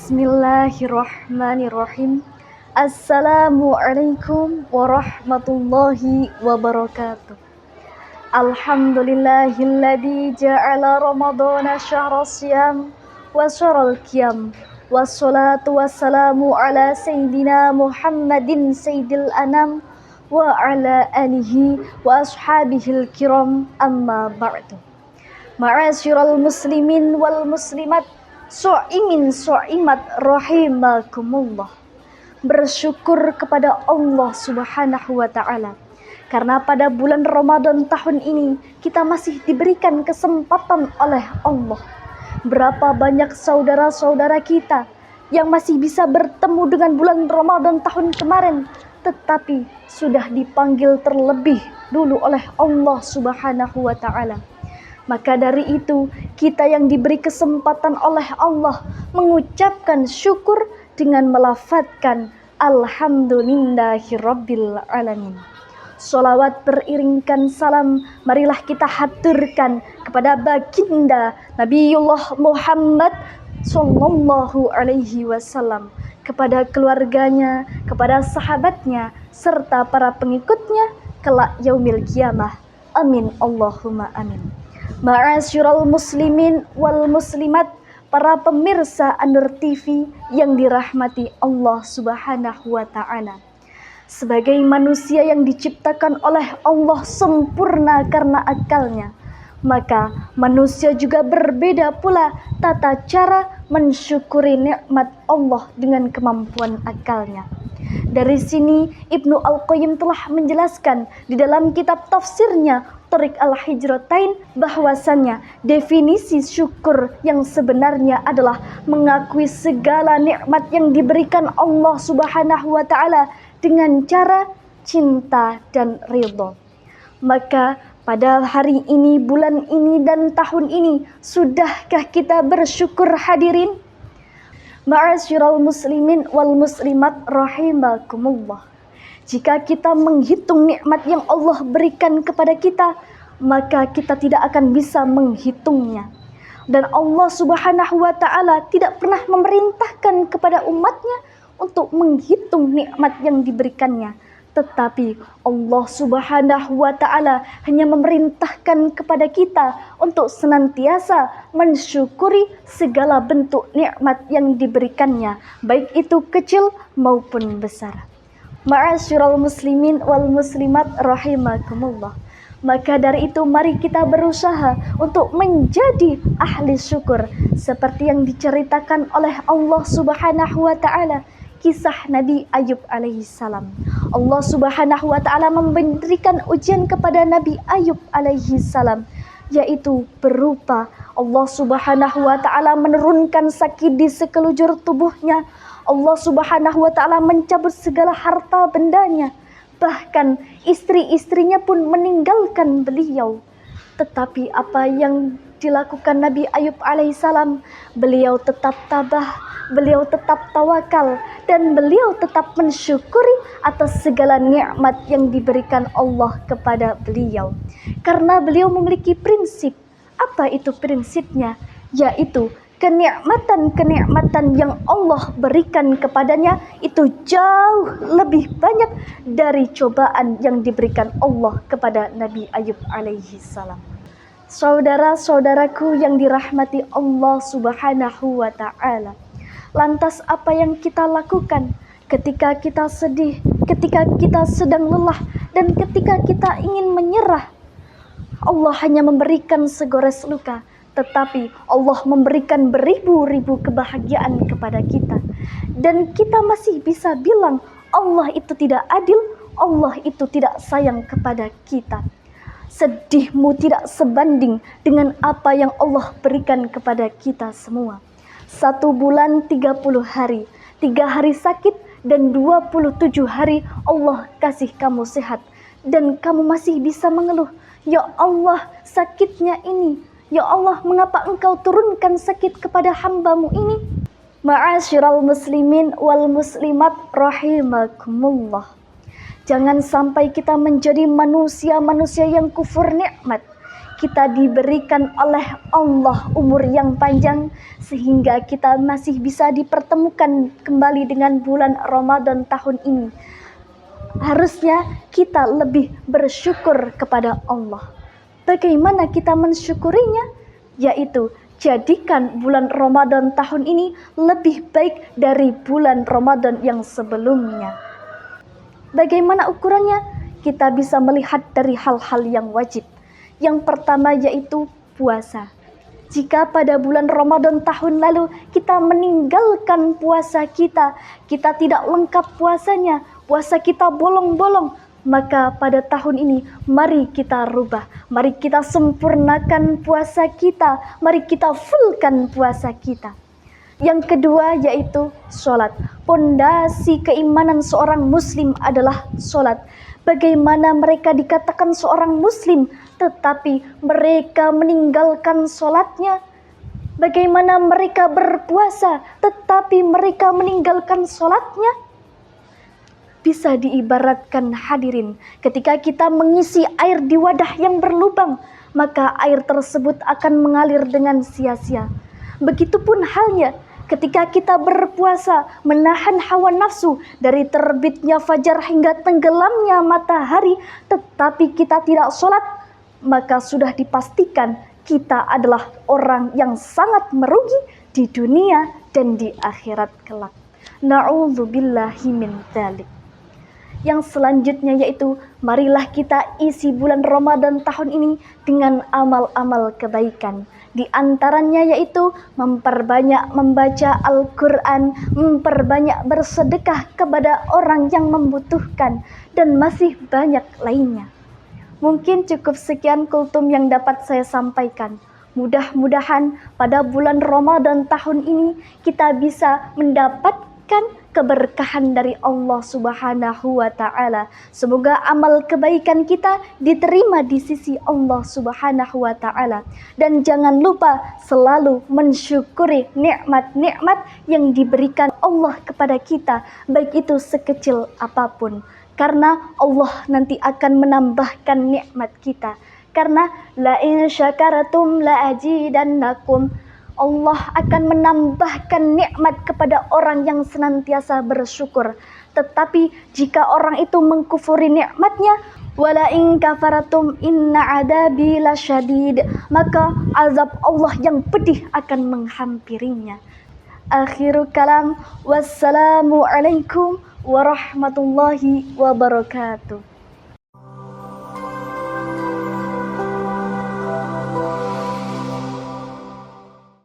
Bismillahirrahmanirrahim. Assalamualaikum warahmatullahi wabarakatuh. Alhamdulillahilladzi ja'ala ramadhana syahra siyam wa syahral qiyam. Wassalatu wassalamu ala sayyidina Muhammadin sayyidil anam wa ala alihi wa ashabihil kiram, amma ba'du. Ma'asyiral muslimin wal muslimat, so'imin so'imat rahimakumullah. Bersyukur kepada Allah Subhanahu wa ta'ala karena pada bulan Ramadan tahun ini kita masih diberikan kesempatan oleh Allah. Berapa banyak saudara-saudara kita yang masih bisa bertemu dengan bulan Ramadan tahun kemarin, tetapi sudah dipanggil terlebih dulu oleh Allah Subhanahu wa ta'ala. Maka dari itu, kita yang diberi kesempatan oleh Allah mengucapkan syukur dengan melafadzkan Alhamdulillahirabbil alamin. Sholawat beriringkan salam, marilah kita haturkan kepada baginda Nabiullah Muhammad sallallahu alaihi wasallam, kepada keluarganya, kepada sahabatnya, serta para pengikutnya kelak yaumil qiyamah. Amin Allahumma amin. Ma'asyiral muslimin wal muslimat, para pemirsa An-Nur TV yang dirahmati Allah Subhanahu wa ta'ala. Sebagai manusia yang diciptakan oleh Allah sempurna karena akalnya, maka manusia juga berbeda pula tata cara mensyukuri nikmat Allah dengan kemampuan akalnya. Dari sini Ibnu Al-Qayyim telah menjelaskan di dalam kitab tafsirnya Thariq Al-Hijratain bahwasannya definisi syukur yang sebenarnya adalah mengakui segala nikmat yang diberikan Allah Subhanahu wa ta'ala dengan cara cinta dan ridho. Maka pada hari ini, bulan ini, dan tahun ini, sudahkah kita bersyukur hadirin? Ma'asyiral muslimin wal muslimat rahimakumullah. Jika kita menghitung nikmat yang Allah berikan kepada kita, maka kita tidak akan bisa menghitungnya. Dan Allah Subhanahu wa ta'ala tidak pernah memerintahkan kepada umatnya untuk menghitung nikmat yang diberikannya. Tetapi Allah Subhanahu wa ta'ala hanya memerintahkan kepada kita untuk senantiasa mensyukuri segala bentuk nikmat yang diberikannya, baik itu kecil maupun besar. Ma'asyiral muslimin wal muslimat rahimakumullah. Maka dari itu mari kita berusaha untuk menjadi ahli syukur seperti yang diceritakan oleh Allah Subhanahu wa ta'ala, kisah Nabi Ayub alaihissalam. Allah Subhanahu wa ta'ala memberikan ujian kepada Nabi Ayub alaihissalam, yaitu berupa Allah Subhanahu wa ta'ala menurunkan sakit di sekelujur tubuhnya. Allah Subhanahu wa ta'ala mencabut segala harta bendanya. Bahkan istri-istrinya pun meninggalkan beliau. Tetapi apa yang dilakukan Nabi Ayub alaihissalam? Beliau tetap tabah, beliau tetap tawakal, dan beliau tetap mensyukuri atas segala nikmat yang diberikan Allah kepada beliau. Karena beliau memiliki prinsip. Apa itu prinsipnya? Yaitu kenikmatan-kenikmatan yang Allah berikan kepadanya itu jauh lebih banyak dari cobaan yang diberikan Allah kepada Nabi Ayub alaihi salam. Saudara-saudaraku yang dirahmati Allah Subhanahu wa ta'ala, lantas apa yang kita lakukan ketika kita sedih, ketika kita sedang lelah, dan ketika kita ingin menyerah? Allah hanya memberikan segores luka, tetapi Allah memberikan beribu-ribu kebahagiaan kepada kita. Dan kita masih bisa bilang Allah itu tidak adil, Allah itu tidak sayang kepada kita. Sedihmu tidak sebanding dengan apa yang Allah berikan kepada kita semua. 1 bulan 30 hari, 3 hari sakit, dan 27 hari Allah kasih kamu sehat. Dan kamu masih bisa mengeluh, ya Allah sakitnya ini, ya Allah, mengapa engkau turunkan sakit kepada hambamu ini? Ma'asyiral muslimin wal muslimat rahimakumullah. Jangan sampai kita menjadi manusia-manusia yang kufur nikmat. kita diberikan oleh Allah umur yang panjang sehingga kita masih bisa dipertemukan kembali dengan bulan Ramadan tahun ini. Harusnya kita lebih bersyukur kepada Allah. Bagaimana kita mensyukurinya? Yaitu jadikan bulan Ramadan tahun ini lebih baik dari bulan Ramadan yang sebelumnya. Bagaimana ukurannya? Kita bisa melihat dari hal-hal yang wajib. Yang pertama yaitu puasa. Jika pada bulan Ramadan tahun lalu kita meninggalkan puasa kita tidak lengkap puasanya, puasa kita bolong-bolong, maka pada tahun ini mari kita rubah, mari kita sempurnakan puasa kita, mari kita fullkan puasa kita. Yang kedua yaitu sholat. Pondasi keimanan seorang muslim adalah sholat. Bagaimana mereka dikatakan seorang muslim tetapi mereka meninggalkan sholatnya? Bagaimana mereka berpuasa tetapi mereka meninggalkan sholatnya? Bisa diibaratkan hadirin, ketika kita mengisi air di wadah yang berlubang, maka air tersebut akan mengalir dengan sia-sia. Begitupun halnya ketika kita berpuasa, menahan hawa nafsu dari terbitnya fajar hingga tenggelamnya matahari, tetapi kita tidak sholat, maka sudah dipastikan kita adalah orang yang sangat merugi di dunia dan di akhirat kelak. Na'udzubillahi min dzalik. Yang selanjutnya yaitu marilah kita isi bulan Ramadan tahun ini dengan amal-amal kebaikan. Di antaranya yaitu memperbanyak membaca Al-Quran, memperbanyak bersedekah kepada orang yang membutuhkan, dan masih banyak lainnya. Mungkin cukup sekian kultum yang dapat saya sampaikan. Mudah-mudahan pada bulan Ramadan tahun ini kita bisa mendapatkan keberkahan dari Allah Subhanahu wa Ta'ala. Semoga amal kebaikan kita diterima di sisi Allah Subhanahu wa Ta'ala. Dan jangan lupa selalu mensyukuri nikmat-nikmat yang diberikan Allah kepada kita, baik itu sekecil apapun. Karena Allah nanti akan menambahkan nikmat kita. Karena la in syakaratum la azidannakum. Allah akan menambahkan nikmat kepada orang yang senantiasa bersyukur. Tetapi jika orang itu mengkufuri nikmatnya, wala in kafaratum inna adabi lasyadid, maka azab Allah yang pedih akan menghampirinya. Akhiru kalam, wassalamu alaikum warahmatullahi wabarakatuh.